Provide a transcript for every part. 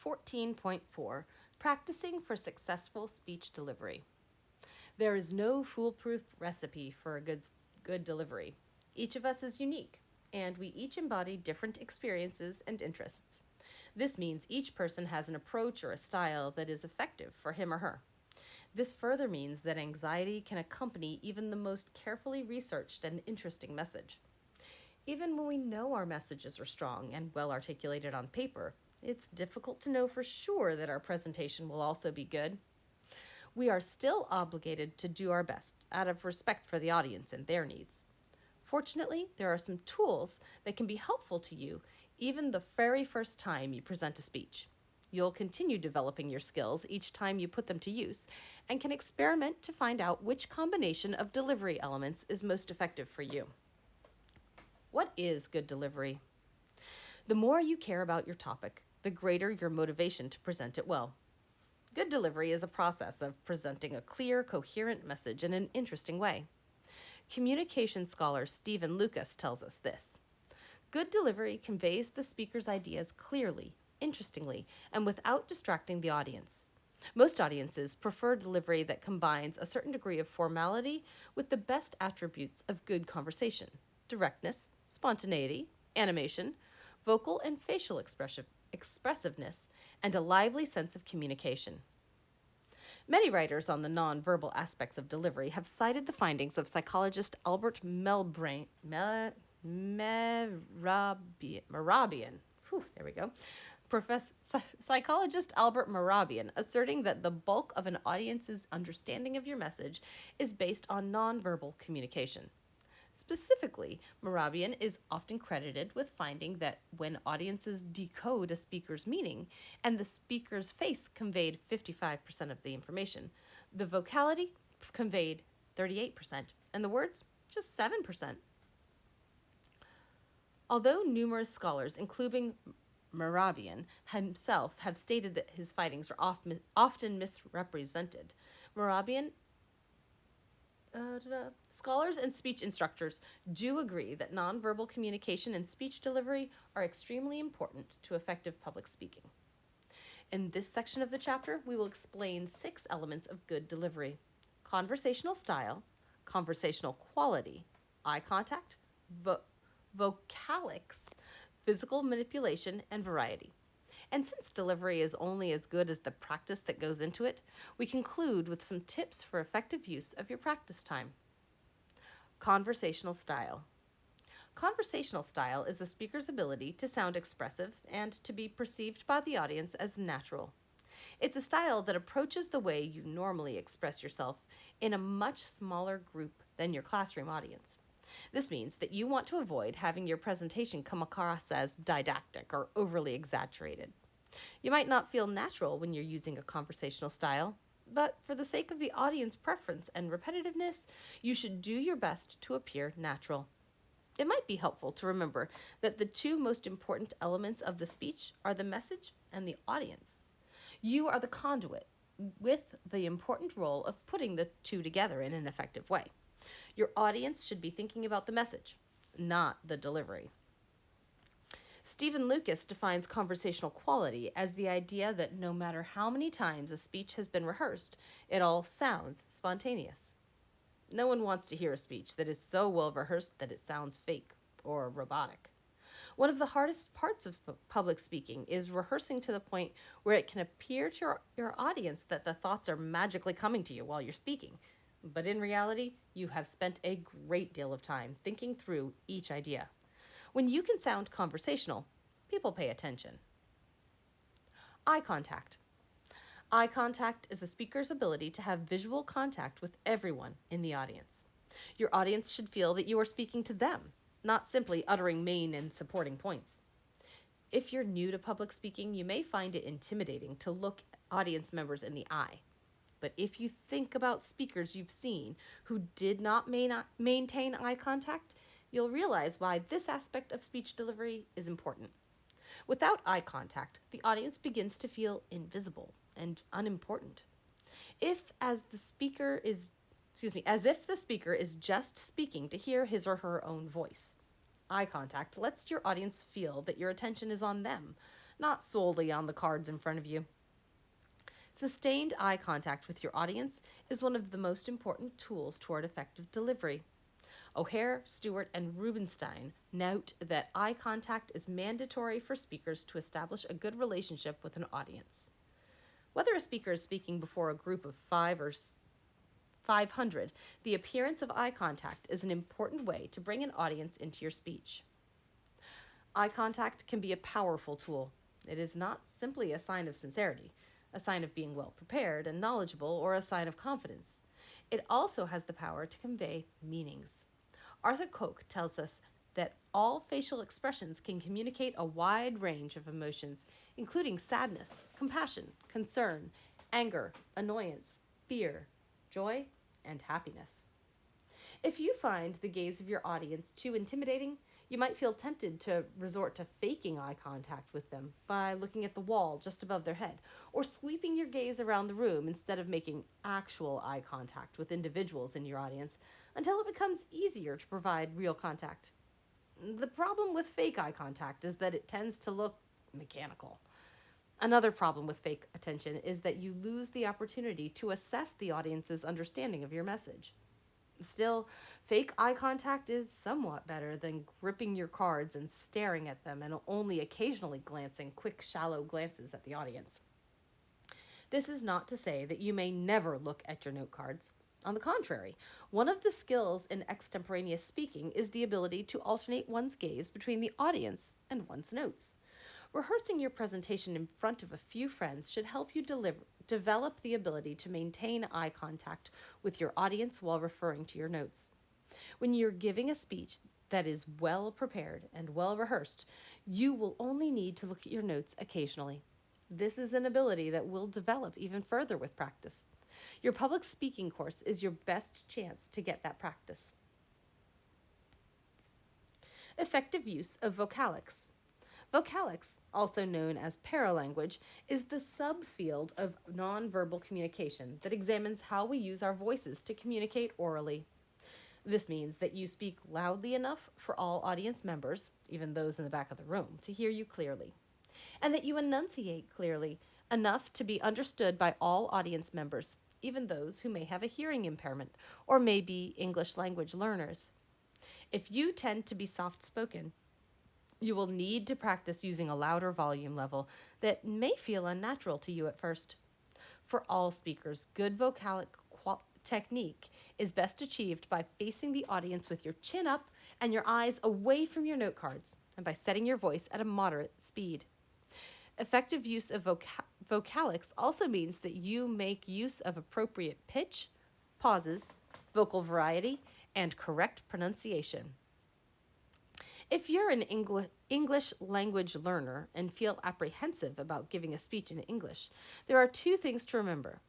14.4 Practicing for Successful Speech Delivery. There is no foolproof recipe for a good delivery. Each of us is unique, and we each embody different experiences and interests. This means each person has an approach or a style that is effective for him or her. This further means that anxiety can accompany even the most carefully researched and interesting message. Even when we know our messages are strong and well articulated on paper, it's difficult to know for sure that our presentation will also be good. We are still obligated to do our best out of respect for the audience and their needs. Fortunately, there are some tools that can be helpful to you even the very first time you present a speech. You'll continue developing your skills each time you put them to use and can experiment to find out which combination of delivery elements is most effective for you. What is good delivery? The more you care about your topic, the greater your motivation to present it well. Good delivery is a process of presenting a clear, coherent message in an interesting way. Communication scholar Stephen Lucas tells us this. Good delivery conveys the speaker's ideas clearly, interestingly, and without distracting the audience. Most audiences prefer delivery that combines a certain degree of formality with the best attributes of good conversation: directness, spontaneity, animation, vocal and facial expressiveness, and a lively sense of communication. Many writers on the nonverbal aspects of delivery have cited the findings of psychologist Albert Mehrabian. There we go. Psychologist Albert Mehrabian, asserting that the bulk of an audience's understanding of your message is based on nonverbal communication. Specifically, Mehrabian is often credited with finding that when audiences decode a speaker's meaning and the speaker's face conveyed 55% of the information, the vocality conveyed 38%, and the words just 7%. Although numerous scholars, including Mehrabian himself, have stated that his findings are often misrepresented, scholars and speech instructors do agree that nonverbal communication and speech delivery are extremely important to effective public speaking. In this section of the chapter, we will explain 6 elements of good delivery: conversational style, conversational quality, eye contact, vocalics, physical manipulation, and variety. And since delivery is only as good as the practice that goes into it, we conclude with some tips for effective use of your practice time. Conversational style. Conversational style is a speaker's ability to sound expressive and to be perceived by the audience as natural. It's a style that approaches the way you normally express yourself in a much smaller group than your classroom audience. This means that you want to avoid having your presentation come across as didactic or overly exaggerated. You might not feel natural when you're using a conversational style, but for the sake of the audience preference and repetitiveness, you should do your best to appear natural. It might be helpful to remember that the 2 most important elements of the speech are the message and the audience. You are the conduit with the important role of putting the 2 together in an effective way. Your audience should be thinking about the message, not the delivery. Stephen Lucas defines conversational quality as the idea that no matter how many times a speech has been rehearsed, it all sounds spontaneous. No one wants to hear a speech that is so well rehearsed that it sounds fake or robotic. One of the hardest parts of public speaking is rehearsing to the point where it can appear to your audience that the thoughts are magically coming to you while you're speaking. But in reality, you have spent a great deal of time thinking through each idea. When you can sound conversational, people pay attention. Eye contact. Eye contact is a speaker's ability to have visual contact with everyone in the audience. Your audience should feel that you are speaking to them, not simply uttering main and supporting points. If you're new to public speaking, you may find it intimidating to look audience members in the eye. But if you think about speakers you've seen who did not maintain eye contact, you'll realize why this aspect of speech delivery is important. Without eye contact, the audience begins to feel invisible and unimportant. As if the speaker is just speaking to hear his or her own voice. Eye contact lets your audience feel that your attention is on them, not solely on the cards in front of you. Sustained eye contact with your audience is one of the most important tools toward effective delivery. O'Hare, Stewart, and Rubinstein note that eye contact is mandatory for speakers to establish a good relationship with an audience. Whether a speaker is speaking before a group of 500, the appearance of eye contact is an important way to bring an audience into your speech. Eye contact can be a powerful tool. It is not simply a sign of sincerity, a sign of being well prepared and knowledgeable, or a sign of confidence. It also has the power to convey meanings. Arthur Koch tells us that all facial expressions can communicate a wide range of emotions, including sadness, compassion, concern, anger, annoyance, fear, joy, and happiness. If you find the gaze of your audience too intimidating, you might feel tempted to resort to faking eye contact with them by looking at the wall just above their head, or sweeping your gaze around the room instead of making actual eye contact with individuals in your audience until it becomes easier to provide real contact. The problem with fake eye contact is that it tends to look mechanical. Another problem with fake attention is that you lose the opportunity to assess the audience's understanding of your message. Still, fake eye contact is somewhat better than gripping your cards and staring at them and only occasionally glancing quick, shallow glances at the audience. This is not to say that you may never look at your note cards. On the contrary, one of the skills in extemporaneous speaking is the ability to alternate one's gaze between the audience and one's notes. Rehearsing your presentation in front of a few friends should help you develop the ability to maintain eye contact with your audience while referring to your notes. When you're giving a speech that is well prepared and well rehearsed, you will only need to look at your notes occasionally. This is an ability that will develop even further with practice. Your public speaking course is your best chance to get that practice. Effective use of vocalics. Vocalics, also known as paralanguage, is the subfield of nonverbal communication that examines how we use our voices to communicate orally. This means that you speak loudly enough for all audience members, even those in the back of the room, to hear you clearly, and that you enunciate clearly enough to be understood by all audience members, even those who may have a hearing impairment or may be English language learners. If you tend to be soft-spoken, you will need to practice using a louder volume level that may feel unnatural to you at first. For all speakers, good vocalic technique is best achieved by facing the audience with your chin up and your eyes away from your note cards, and by setting your voice at a moderate speed. Effective use of vocalics also means that you make use of appropriate pitch, pauses, vocal variety, and correct pronunciation. If you're an English language learner and feel apprehensive about giving a speech in English, there are two things to remember.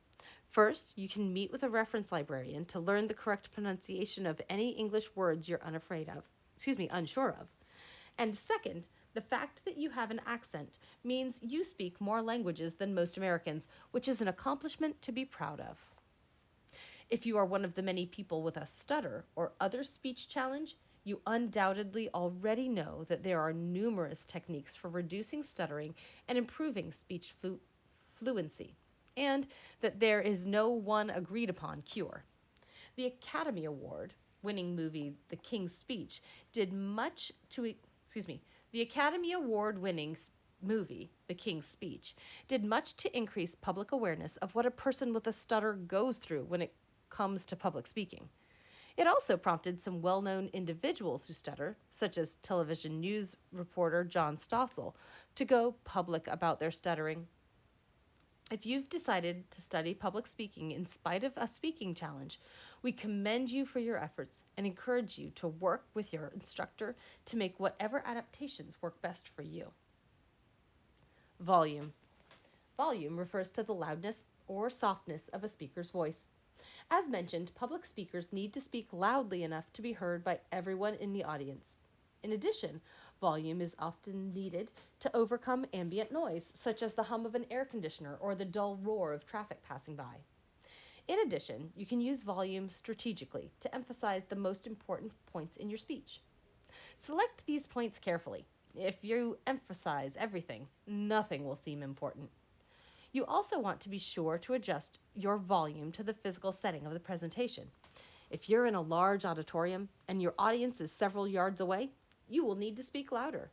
First, you can meet with a reference librarian to learn the correct pronunciation of any English words you're unsure of. And second, the fact that you have an accent means you speak more languages than most Americans, which is an accomplishment to be proud of. If you are one of the many people with a stutter or other speech challenge, you undoubtedly already know that there are numerous techniques for reducing stuttering and improving speech fluency, and that there is no one agreed upon cure. The Academy Award winning movie The King's Speech did much to the Academy Award winning movie The King's Speech did much to increase public awareness of what a person with a stutter goes through when it comes to public speaking. It also prompted some well-known individuals who stutter, such as television news reporter John Stossel, to go public about their stuttering. If you've decided to study public speaking in spite of a speaking challenge, we commend you for your efforts and encourage you to work with your instructor to make whatever adaptations work best for you. Volume. Volume refers to the loudness or softness of a speaker's voice. As mentioned, public speakers need to speak loudly enough to be heard by everyone in the audience. In addition, volume is often needed to overcome ambient noise, such as the hum of an air conditioner or the dull roar of traffic passing by. In addition, you can use volume strategically to emphasize the most important points in your speech. Select these points carefully. If you emphasize everything, nothing will seem important. You also want to be sure to adjust your volume to the physical setting of the presentation. If you're in a large auditorium and your audience is several yards away, you will need to speak louder.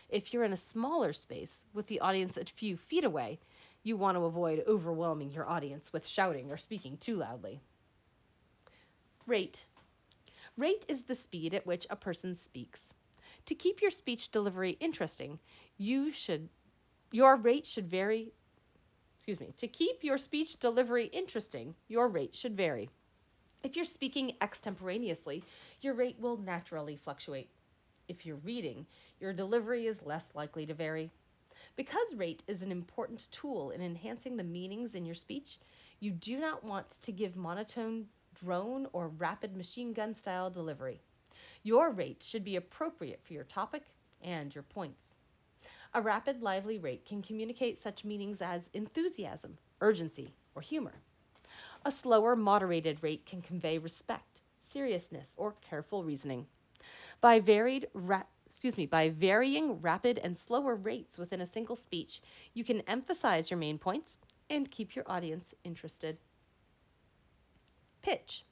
If you're in a smaller space with the audience a few feet away, you want to avoid overwhelming your audience with shouting or speaking too loudly. Rate. Rate is the speed at which a person speaks. To keep your speech delivery interesting, your rate should vary. To keep your speech delivery interesting, your rate should vary. If you're speaking extemporaneously, your rate will naturally fluctuate. If you're reading, your delivery is less likely to vary. Because rate is an important tool in enhancing the meanings in your speech, you do not want to give monotone, drone, or rapid machine gun style delivery. Your rate should be appropriate for your topic and your points. A rapid, lively rate can communicate such meanings as enthusiasm, urgency, or humor. A slower, moderated rate can convey respect, seriousness, or careful reasoning. By by varying rapid and slower rates within a single speech, you can emphasize your main points and keep your audience interested. Pitch.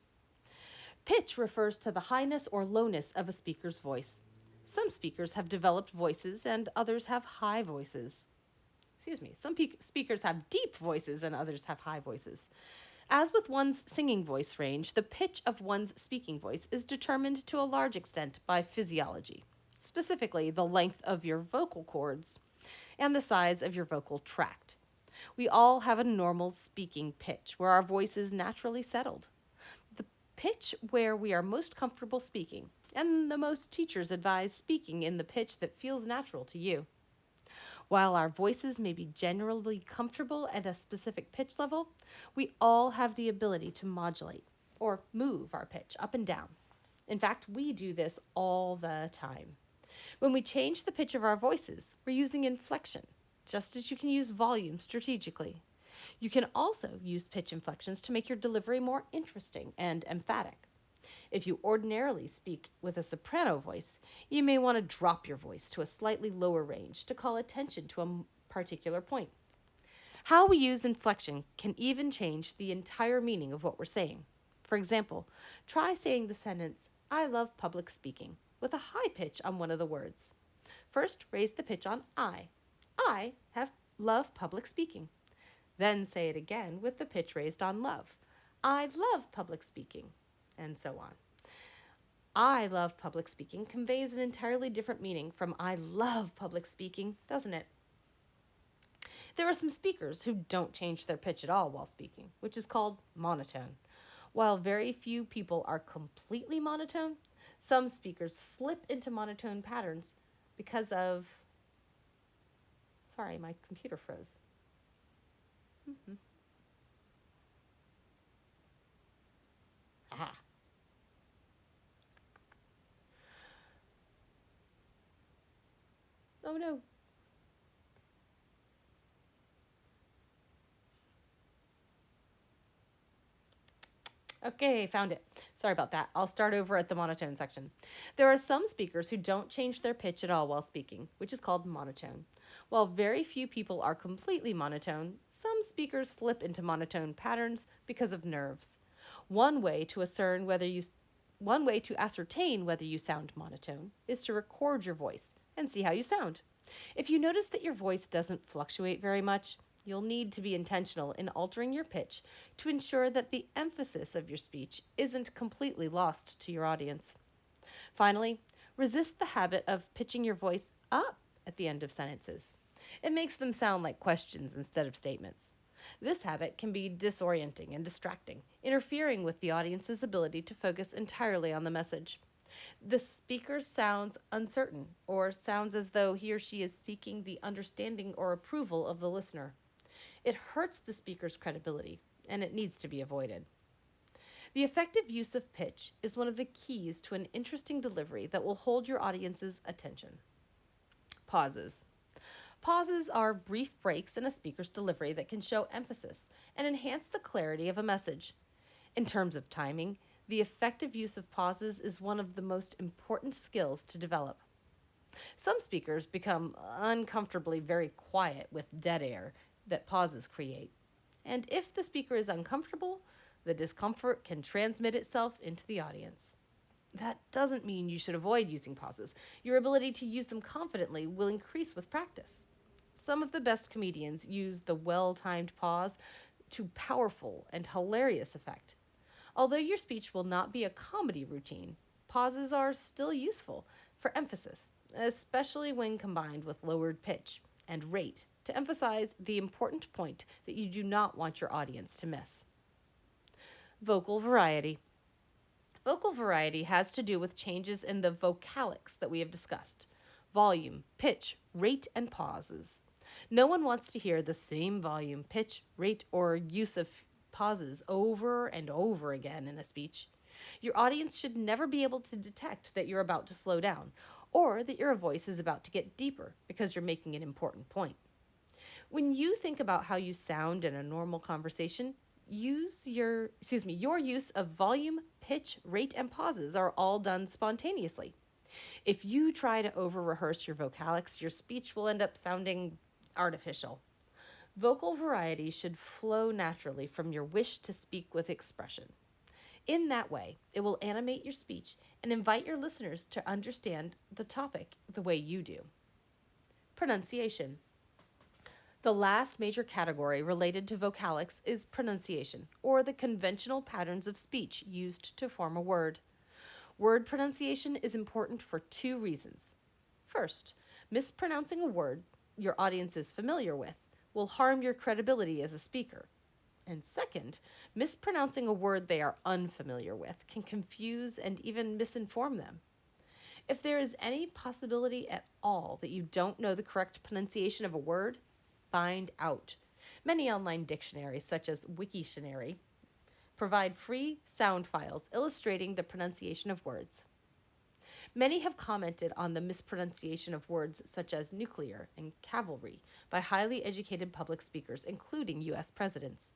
Pitch refers to the highness or lowness of a speaker's voice. Some speakers have developed voices and others have high voices. Some speakers have deep voices and others have high voices. As with one's singing voice range, the pitch of one's speaking voice is determined to a large extent by physiology, specifically the length of your vocal cords and the size of your vocal tract. We all have a normal speaking pitch where our voice is naturally settled. The pitch where we are most comfortable speaking, and the most teachers advise speaking in the pitch that feels natural to you. While our voices may be generally comfortable at a specific pitch level, we all have the ability to modulate or move our pitch up and down. In fact, we do this all the time. When we change the pitch of our voices, we're using inflection, just as you can use volume strategically. You can also use pitch inflections to make your delivery more interesting and emphatic. If you ordinarily speak with a soprano voice, you may want to drop your voice to a slightly lower range to call attention to a particular point. How we use inflection can even change the entire meaning of what we're saying. For example, try saying the sentence, "I love public speaking," with a high pitch on one of the words. First, raise the pitch on I. I love public speaking. Then say it again with the pitch raised on love. I love public speaking, and so on. I love public speaking conveys an entirely different meaning from I love public speaking, doesn't it? There are some speakers who don't change their pitch at all while speaking, which is called monotone. While very few people are completely monotone, some speakers slip into monotone patterns because of... Sorry, my computer froze. Aha. Oh no. Okay, found it. Sorry about that. I'll start over at the monotone section. There are some speakers who don't change their pitch at all while speaking, which is called monotone. While very few people are completely monotone, some speakers slip into monotone patterns because of nerves. One way to ascertain whether you sound monotone is to record your voice and see how you sound. If you notice that your voice doesn't fluctuate very much, you'll need to be intentional in altering your pitch to ensure that the emphasis of your speech isn't completely lost to your audience. Finally, resist the habit of pitching your voice up at the end of sentences. It makes them sound like questions instead of statements. This habit can be disorienting and distracting, interfering with the audience's ability to focus entirely on the message. The speaker sounds uncertain or sounds as though he or she is seeking the understanding or approval of the listener. It hurts the speaker's credibility, and it needs to be avoided. The effective use of pitch is one of the keys to an interesting delivery that will hold your audience's attention. Pauses. Pauses are brief breaks in a speaker's delivery that can show emphasis and enhance the clarity of a message. In terms of timing, the effective use of pauses is one of the most important skills to develop. Some speakers become uncomfortably very quiet with dead air that pauses create. And if the speaker is uncomfortable, the discomfort can transmit itself into the audience. That doesn't mean you should avoid using pauses. Your ability to use them confidently will increase with practice. Some of the best comedians use the well timed pause to powerful and hilarious effect. Although your speech will not be a comedy routine, pauses are still useful for emphasis, especially when combined with lowered pitch and rate to emphasize the important point that you do not want your audience to miss. Vocal variety. Vocal variety has to do with changes in the vocalics that we have discussed: volume, pitch, rate, and pauses. No one wants to hear the same volume, pitch, rate, or use of pauses over and over again in a speech. Your audience should never be able to detect that you're about to slow down or that your voice is about to get deeper because you're making an important point. When you think about how you sound in a normal conversation, your use of volume, pitch, rate, and pauses are all done spontaneously. If you try to over rehearse your vocalics, your speech will end up sounding artificial. Vocal variety should flow naturally from your wish to speak with expression. In that way, it will animate your speech and invite your listeners to understand the topic the way you do. Pronunciation. The last major category related to vocalics is pronunciation, or the conventional patterns of speech used to form a word. Word pronunciation is important for two reasons. First, mispronouncing a word your audience is familiar with will harm your credibility as a speaker. And second, mispronouncing a word they are unfamiliar with can confuse and even misinform them. If there is any possibility at all that you don't know the correct pronunciation of a word, find out. Many online dictionaries, such as Wiktionary, provide free sound files illustrating the pronunciation of words. Many have commented on the mispronunciation of words such as nuclear and cavalry by highly educated public speakers, including U.S. presidents.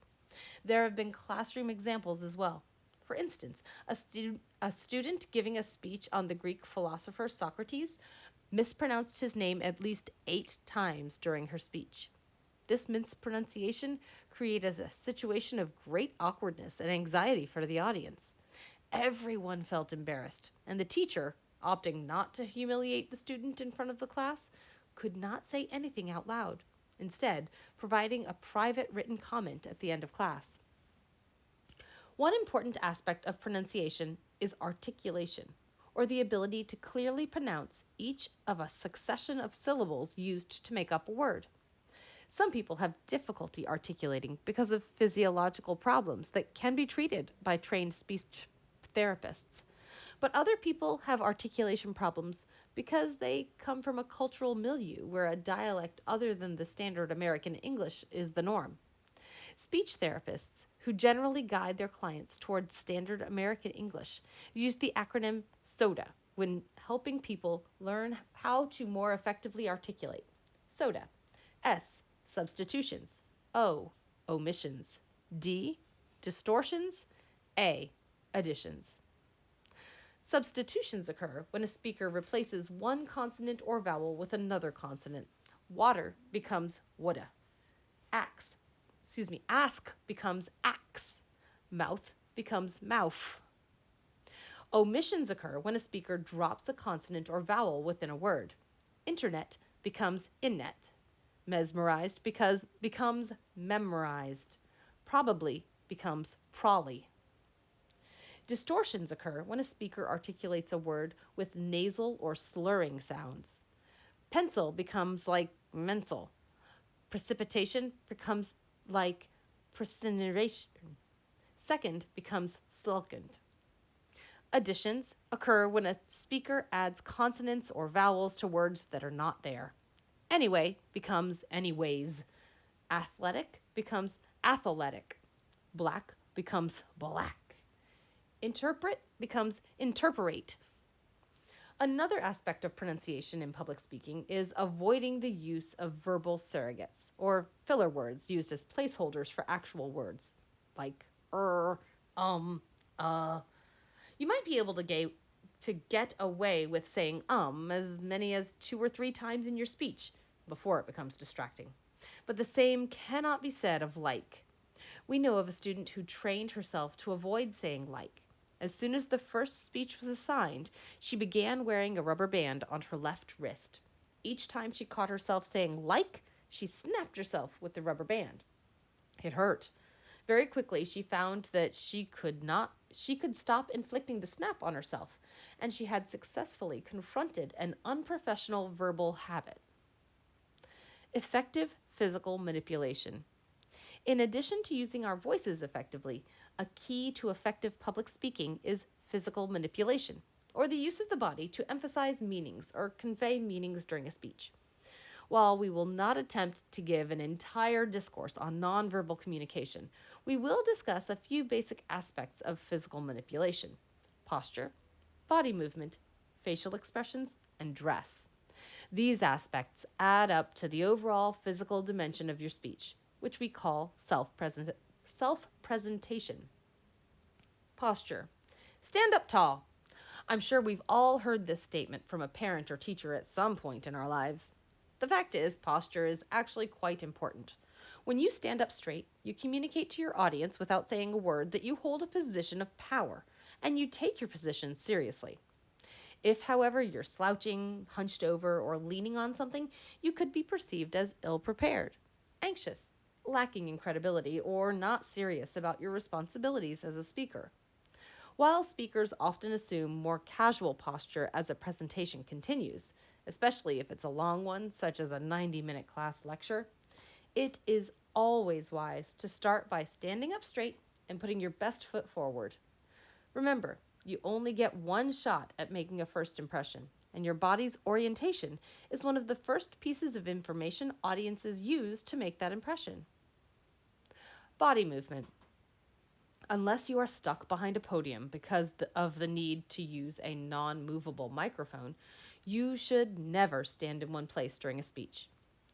There have been classroom examples as well. For instance, a student giving a speech on the Greek philosopher Socrates mispronounced his name at least 8 times during her speech. This mispronunciation created a situation of great awkwardness and anxiety for the audience. Everyone felt embarrassed, and the teacher, opting not to humiliate the student in front of the class, could not say anything out loud, instead providing a private written comment at the end of class. One important aspect of pronunciation is articulation, or the ability to clearly pronounce each of a succession of syllables used to make up a word. Some people have difficulty articulating because of physiological problems that can be treated by trained speech therapists. But other people have articulation problems because they come from a cultural milieu where a dialect other than the standard American English is the norm. Speech therapists, who generally guide their clients towards standard American English, use the acronym SOTA when helping people learn how to more effectively articulate. SOTA. S. Substitutions. O. Omissions. D. Distortions. A. Additions. Substitutions occur when a speaker replaces one consonant or vowel with another consonant. Water becomes woulda. Ask becomes axe. Mouth becomes mouth. Omissions occur when a speaker drops a consonant or vowel within a word. Internet becomes innet. Mesmerized becomes memorized. Probably becomes prolly. Distortions occur when a speaker articulates a word with nasal or slurring sounds. Pencil becomes like mental. Precipitation becomes like precipitation. Second becomes slockened. Additions occur when a speaker adds consonants or vowels to words that are not there. Anyway becomes anyways. Athletic becomes athletic. Black becomes black. Interpret becomes interpret. Another aspect of pronunciation in public speaking is avoiding the use of verbal surrogates, or filler words used as placeholders for actual words, like uh. You might be able to to get away with saying as many as 2 or 3 times in your speech before it becomes distracting. But the same cannot be said of like. We know of a student who trained herself to avoid saying like. As soon as the first speech was assigned, she began wearing a rubber band on her left wrist. Each time she caught herself saying like, she snapped herself with the rubber band. It hurt. Very quickly, she found that she could stop inflicting the snap on herself, and she had successfully confronted an unprofessional verbal habit. Effective physical manipulation. In addition to using our voices effectively, a key to effective public speaking is physical manipulation, or the use of the body to emphasize meanings or convey meanings during a speech. While we will not attempt to give an entire discourse on nonverbal communication, we will discuss a few basic aspects of physical manipulation: posture, body movement, facial expressions, and dress. These aspects add up to the overall physical dimension of your speech, which we call self-presentation. Posture. Stand up tall. I'm sure we've all heard this statement from a parent or teacher at some point in our lives. The fact is, posture is actually quite important. When you stand up straight, you communicate to your audience without saying a word that you hold a position of power, and you take your position seriously. If, however, you're slouching, hunched over, or leaning on something, you could be perceived as ill-prepared, anxious, lacking in credibility, or not serious about your responsibilities as a speaker. While speakers often assume more casual posture as a presentation continues, especially if it's a long one, such as a 90-minute class lecture, it is always wise to start by standing up straight and putting your best foot forward. Remember, you only get one shot at making a first impression, and your body's orientation is one of the first pieces of information audiences use to make that impression. Body movement. Unless you are stuck behind a podium because of the need to use a non-movable microphone, you should never stand in one place during a speech.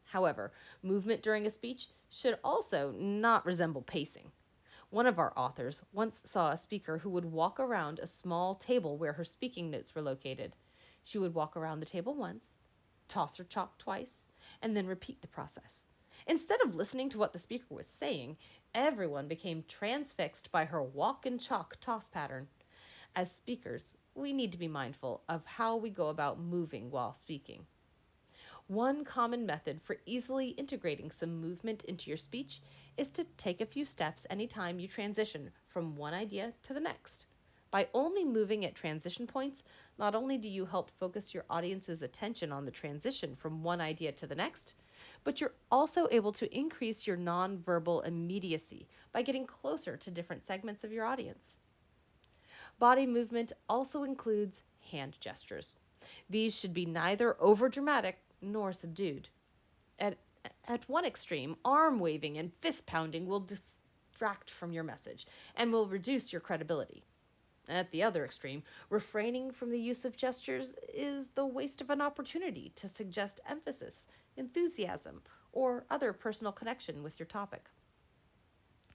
However, movement during a speech should also not resemble pacing. One of our authors once saw a speaker who would walk around a small table where her speaking notes were located. She would walk around the table once, toss her chalk twice, and then repeat the process. Instead of listening to what the speaker was saying, everyone became transfixed by her walk and chalk toss pattern. As speakers, we need to be mindful of how we go about moving while speaking. One common method for easily integrating some movement into your speech is to take a few steps anytime you transition from one idea to the next. By only moving at transition points, not only do you help focus your audience's attention on the transition from one idea to the next, but you're also able to increase your nonverbal immediacy by getting closer to different segments of your audience. Body movement also includes hand gestures. These should be neither overdramatic nor subdued. At one extreme, arm waving and fist pounding will distract from your message and will reduce your credibility. At the other extreme, refraining from the use of gestures is the waste of an opportunity to suggest emphasis, enthusiasm, or other personal connection with your topic.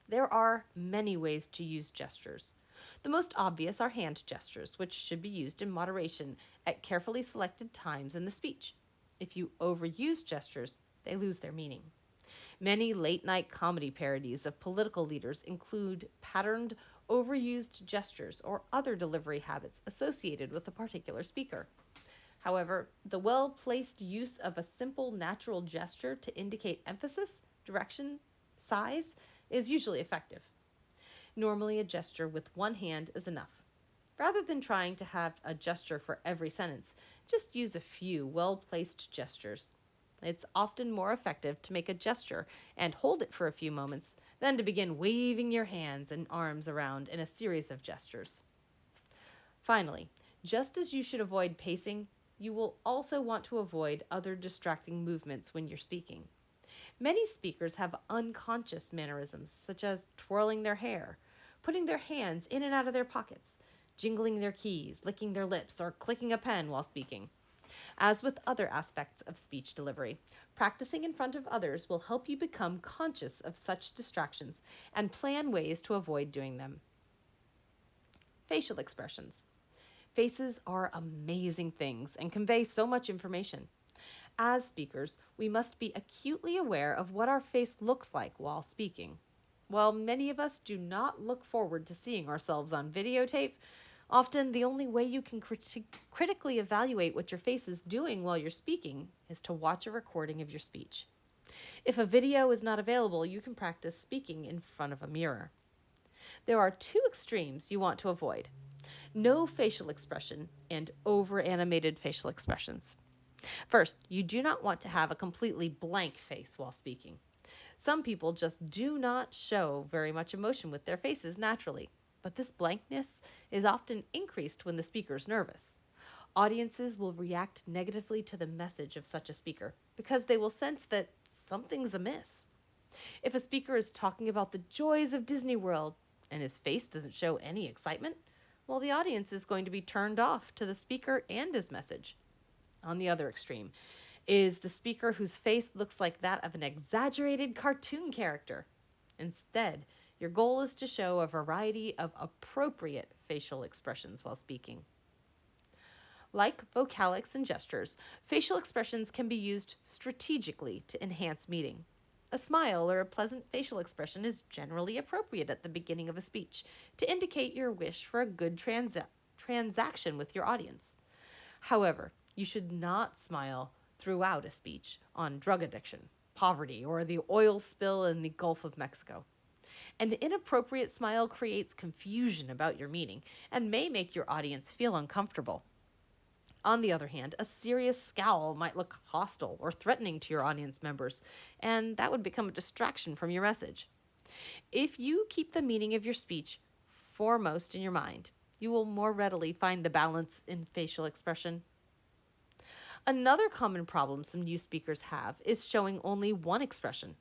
There are many ways to use gestures. The most obvious are hand gestures, which should be used in moderation at carefully selected times in the speech. If you overuse gestures, they lose their meaning. Many late-night comedy parodies of political leaders include patterned, overused gestures or other delivery habits associated with a particular speaker. However, the well-placed use of a simple, natural gesture to indicate emphasis, direction, size is usually effective. Normally, a gesture with one hand is enough. Rather than trying to have a gesture for every sentence, just use a few well-placed gestures. It's often more effective to make a gesture and hold it for a few moments than to begin waving your hands and arms around in a series of gestures. Finally, just as you should avoid pacing, you will also want to avoid other distracting movements when you're speaking. Many speakers have unconscious mannerisms, such as twirling their hair, putting their hands in and out of their pockets, jingling their keys, licking their lips, or clicking a pen while speaking. As with other aspects of speech delivery, practicing in front of others will help you become conscious of such distractions and plan ways to avoid doing them. Facial expressions. Faces are amazing things and convey so much information. As speakers, we must be acutely aware of what our face looks like while speaking. While many of us do not look forward to seeing ourselves on videotape, often the only way you can critically evaluate what your face is doing while you're speaking is to watch a recording of your speech. If a video is not available, you can practice speaking in front of a mirror. There are two extremes you want to avoid: no facial expression and over animated facial expressions. First, you do not want to have a completely blank face while speaking. Some people just do not show very much emotion with their faces naturally, but this blankness is often increased when the speaker is nervous. Audiences will react negatively to the message of such a speaker because they will sense that something's amiss. If a speaker is talking about the joys of Disney World and his face doesn't show any excitement, well, the audience is going to be turned off to the speaker and his message. On the other extreme is the speaker whose face looks like that of an exaggerated cartoon character. Instead, your goal is to show a variety of appropriate facial expressions while speaking. Like vocalics and gestures, facial expressions can be used strategically to enhance meaning. A smile or a pleasant facial expression is generally appropriate at the beginning of a speech to indicate your wish for a good transaction with your audience. However, you should not smile throughout a speech on drug addiction, poverty, or the oil spill in the Gulf of Mexico. An inappropriate smile creates confusion about your meaning and may make your audience feel uncomfortable. On the other hand, a serious scowl might look hostile or threatening to your audience members, and that would become a distraction from your message. If you keep the meaning of your speech foremost in your mind, you will more readily find the balance in facial expression. Another common problem some new speakers have is showing only one expression.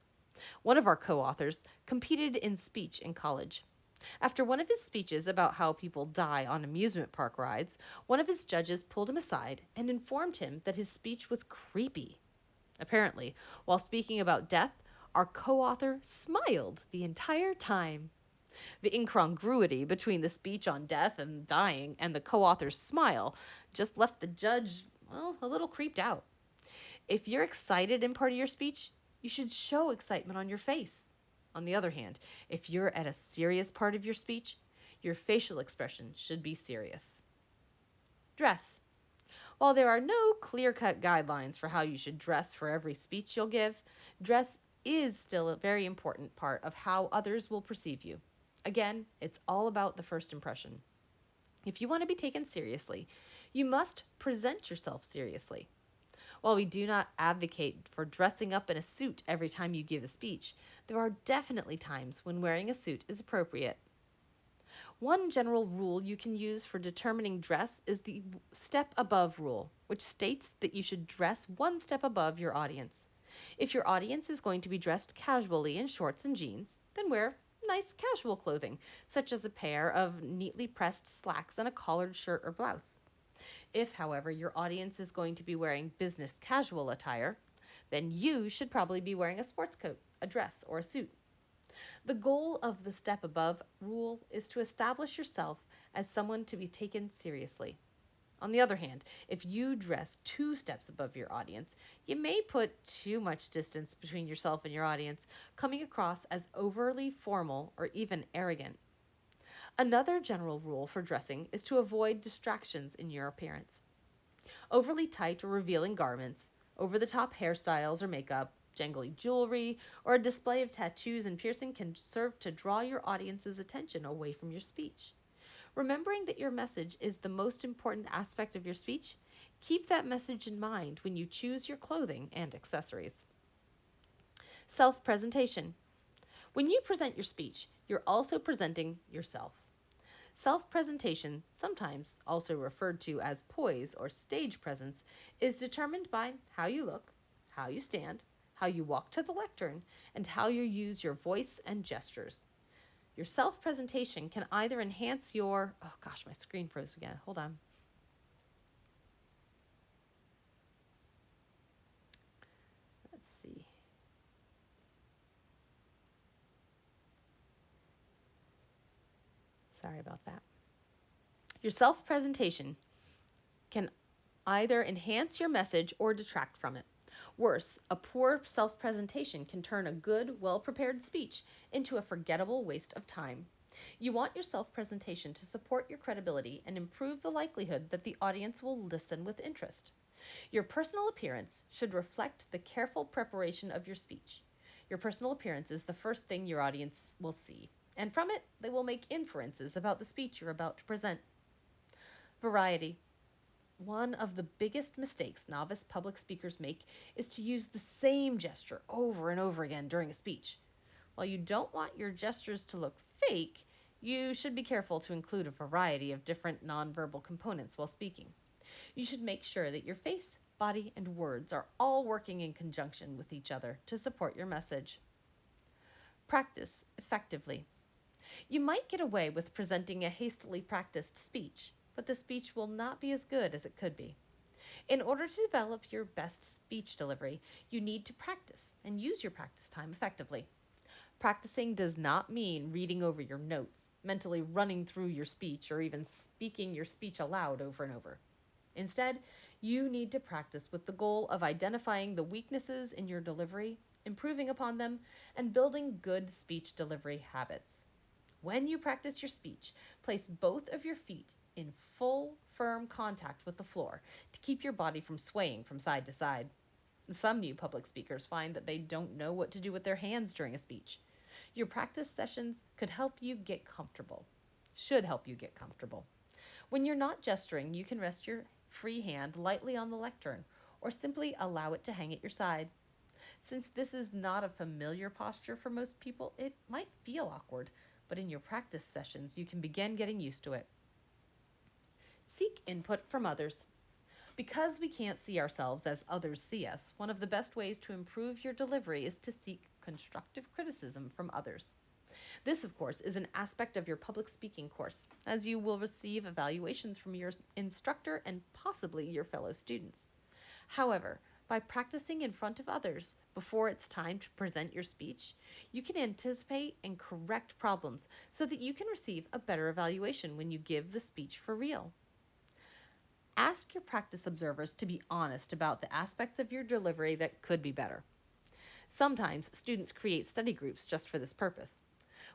One of our co-authors competed in speech in college. After one of his speeches about how people die on amusement park rides, one of his judges pulled him aside and informed him that his speech was creepy. Apparently, while speaking about death, our co-author smiled the entire time. The incongruity between the speech on death and dying and the co-author's smile just left the judge, well, a little creeped out. If you're excited in part of your speech, you should show excitement on your face. On the other hand, if you're at a serious part of your speech, your facial expression should be serious. Dress. While there are no clear-cut guidelines for how you should dress for every speech you'll give, dress is still a very important part of how others will perceive you. Again, it's all about the first impression. If you want to be taken seriously, you must present yourself seriously. While we do not advocate for dressing up in a suit every time you give a speech, there are definitely times when wearing a suit is appropriate. One general rule you can use for determining dress is the step above rule, which states that you should dress one step above your audience. If your audience is going to be dressed casually in shorts and jeans, then wear nice casual clothing, such as a pair of neatly pressed slacks and a collared shirt or blouse. If, however, your audience is going to be wearing business casual attire, then you should probably be wearing a sports coat, a dress, or a suit. The goal of the step above rule is to establish yourself as someone to be taken seriously. On the other hand, if you dress 2 steps above your audience, you may put too much distance between yourself and your audience, coming across as overly formal or even arrogant. Another general rule for dressing is to avoid distractions in your appearance. Overly tight or revealing garments, over-the-top hairstyles or makeup, jangly jewelry, or a display of tattoos and piercing can serve to draw your audience's attention away from your speech. Remembering that your message is the most important aspect of your speech, keep that message in mind when you choose your clothing and accessories. Self-presentation. When you present your speech, you're also presenting yourself. Self-presentation, sometimes also referred to as poise or stage presence, is determined by how you look, how you stand, how you walk to the lectern, and how you use your voice and gestures. Your self-presentation can either enhance your... Oh gosh, my screen froze again. Hold on. Let's see. Sorry about that. Your self-presentation can either enhance your message or detract from it. Worse, a poor self presentation can turn a good, well prepared speech into a forgettable waste of time. You want your self presentation to support your credibility and improve the likelihood that the audience will listen with interest. Your personal appearance should reflect the careful preparation of your speech. Your personal appearance is the first thing your audience will see, and from it, they will make inferences about the speech you're about to present. Variety. One of the biggest mistakes novice public speakers make is to use the same gesture over and over again during a speech. While you don't want your gestures to look fake, you should be careful to include a variety of different nonverbal components while speaking. You should make sure that your face, body, and words are all working in conjunction with each other to support your message. Practice effectively. You might get away with presenting a hastily practiced speech, but the speech will not be as good as it could be. In order to develop your best speech delivery, you need to practice and use your practice time effectively. Practicing does not mean reading over your notes, mentally running through your speech, or even speaking your speech aloud over and over. Instead, you need to practice with the goal of identifying the weaknesses in your delivery, improving upon them, and building good speech delivery habits. When you practice your speech, place both of your feet in full, firm contact with the floor to keep your body from swaying from side to side. Some new public speakers find that they don't know what to do with their hands during a speech. Your practice sessions should help you get comfortable. When you're not gesturing, you can rest your free hand lightly on the lectern or simply allow it to hang at your side. Since this is not a familiar posture for most people, it might feel awkward, but in your practice sessions, you can begin getting used to it. Seek input from others. Because we can't see ourselves as others see us, one of the best ways to improve your delivery is to seek constructive criticism from others. This, of course, is an aspect of your public speaking course, as you will receive evaluations from your instructor and possibly your fellow students. However, by practicing in front of others before it's time to present your speech, you can anticipate and correct problems so that you can receive a better evaluation when you give the speech for real. Ask your practice observers to be honest about the aspects of your delivery that could be better. Sometimes students create study groups just for this purpose.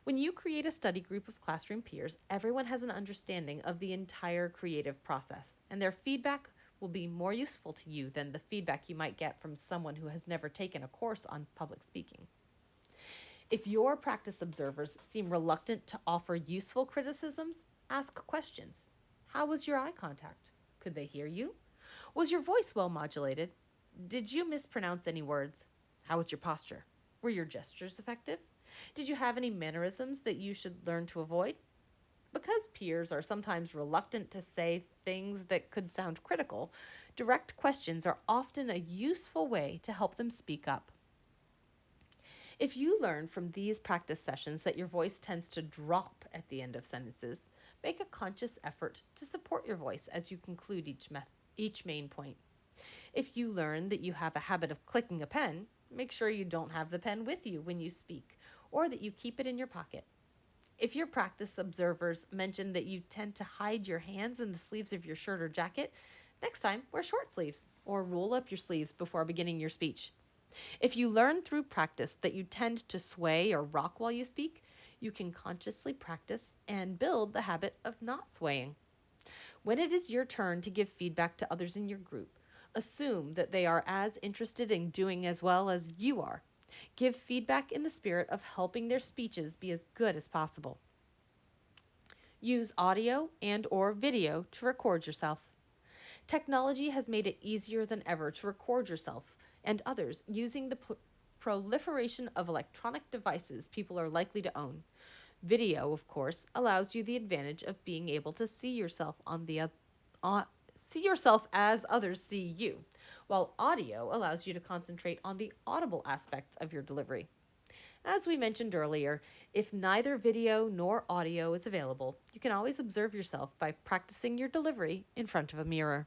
When you create a study group of classroom peers, everyone has an understanding of the entire creative process, and their feedback will be more useful to you than the feedback you might get from someone who has never taken a course on public speaking. If your practice observers seem reluctant to offer useful criticisms, ask questions. How was your eye contact? Could they hear you? Was your voice well modulated? Did you mispronounce any words? How was your posture? Were your gestures effective? Did you have any mannerisms that you should learn to avoid? Because peers are sometimes reluctant to say things that could sound critical, direct questions are often a useful way to help them speak up. If you learn from these practice sessions that your voice tends to drop at the end of sentences, make a conscious effort to support your voice as you conclude each main point. If you learn that you have a habit of clicking a pen, make sure you don't have the pen with you when you speak, or that you keep it in your pocket. If your practice observers mention that you tend to hide your hands in the sleeves of your shirt or jacket, next time wear short sleeves or roll up your sleeves before beginning your speech. If you learn through practice that you tend to sway or rock while you speak, you can consciously practice and build the habit of not swaying. When it is your turn to give feedback to others in your group, assume that they are as interested in doing as well as you are. Give feedback in the spirit of helping their speeches be as good as possible. Use audio and/or video to record yourself. Technology has made it easier than ever to record yourself and others using the proliferation of electronic devices people are likely to own. Video, of course, allows you the advantage of being able to see yourself as others see you, while audio allows you to concentrate on the audible aspects of your delivery. As we mentioned earlier, if neither video nor audio is available, you can always observe yourself by practicing your delivery in front of a mirror.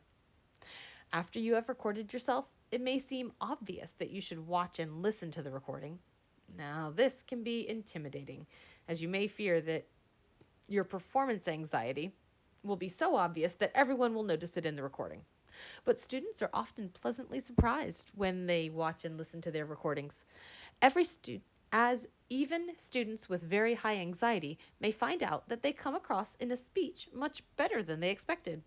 After you have recorded yourself, it may seem obvious that you should watch and listen to the recording. Now, this can be intimidating, as you may fear that your performance anxiety will be so obvious that everyone will notice it in the recording. But students are often pleasantly surprised when they watch and listen to their recordings. Every student, as even students with very high anxiety may find out that they come across in a speech much better than they expected.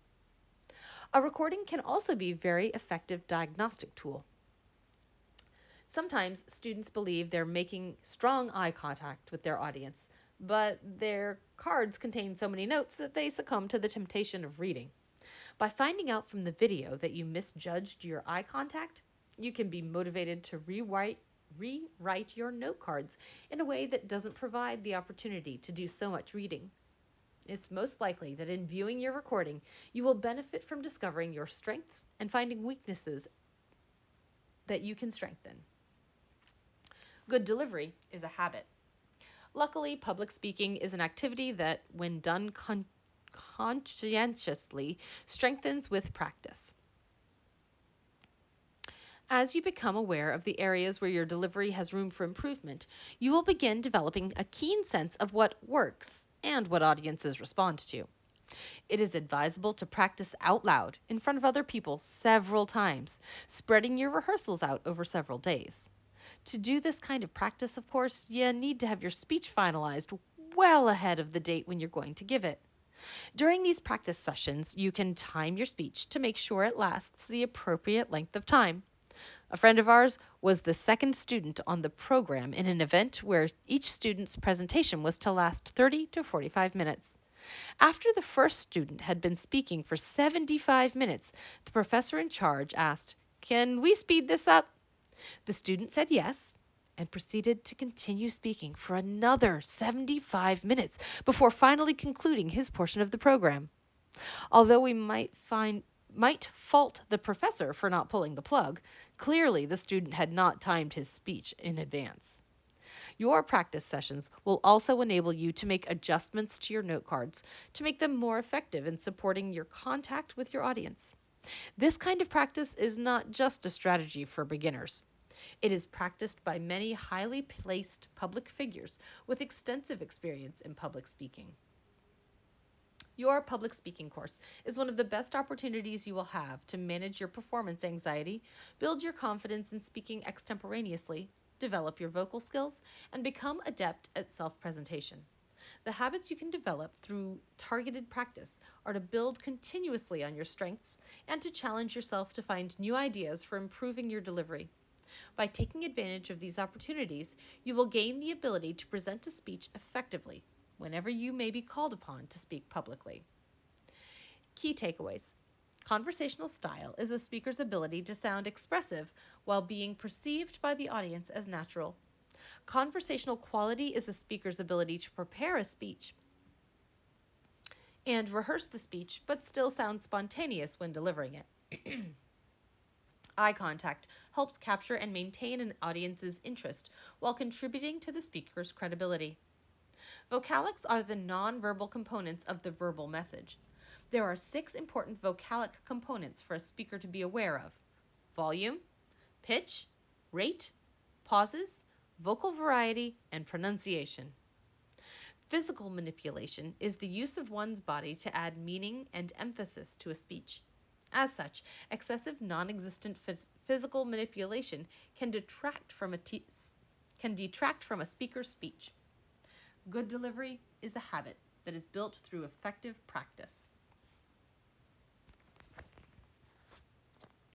A recording can also be a very effective diagnostic tool. Sometimes students believe they're making strong eye contact with their audience, but their cards contain so many notes that they succumb to the temptation of reading. By finding out from the video that you misjudged your eye contact, you can be motivated to rewrite your note cards in a way that doesn't provide the opportunity to do so much reading. It's most likely that in viewing your recording, you will benefit from discovering your strengths and finding weaknesses that you can strengthen. Good delivery is a habit. Luckily, public speaking is an activity that, when done conscientiously, strengthens with practice. As you become aware of the areas where your delivery has room for improvement, you will begin developing a keen sense of what works and what audiences respond to. It is advisable to practice out loud in front of other people several times, spreading your rehearsals out over several days. To do this kind of practice, of course, you need to have your speech finalized well ahead of the date when you're going to give it. During these practice sessions, you can time your speech to make sure it lasts the appropriate length of time. A friend of ours was the second student on the program in an event where each student's presentation was to last 30 to 45 minutes. After the first student had been speaking for 75 minutes, the professor in charge asked, "Can we speed this up?" The student said yes and proceeded to continue speaking for another 75 minutes before finally concluding his portion of the program. Although we might fault the professor for not pulling the plug, clearly the student had not timed his speech in advance. Your practice sessions will also enable you to make adjustments to your note cards to make them more effective in supporting your contact with your audience. This kind of practice is not just a strategy for beginners. It is practiced by many highly placed public figures with extensive experience in public speaking. Your public speaking course is one of the best opportunities you will have to manage your performance anxiety, build your confidence in speaking extemporaneously, develop your vocal skills, and become adept at self-presentation. The habits you can develop through targeted practice are to build continuously on your strengths and to challenge yourself to find new ideas for improving your delivery. By taking advantage of these opportunities, you will gain the ability to present a speech effectively whenever you may be called upon to speak publicly. Key takeaways. Conversational style is a speaker's ability to sound expressive while being perceived by the audience as natural. Conversational quality is a speaker's ability to prepare a speech and rehearse the speech, but still sound spontaneous when delivering it. Eye contact helps capture and maintain an audience's interest while contributing to the speaker's credibility. Vocalics are the nonverbal components of the verbal message. There are 6 important vocalic components for a speaker to be aware of: volume, pitch, rate, pauses, vocal variety, and pronunciation. Physical manipulation is the use of one's body to add meaning and emphasis to a speech. As such, excessive non-existent physical manipulation can detract from a speaker's speech. Good delivery is a habit that is built through effective practice.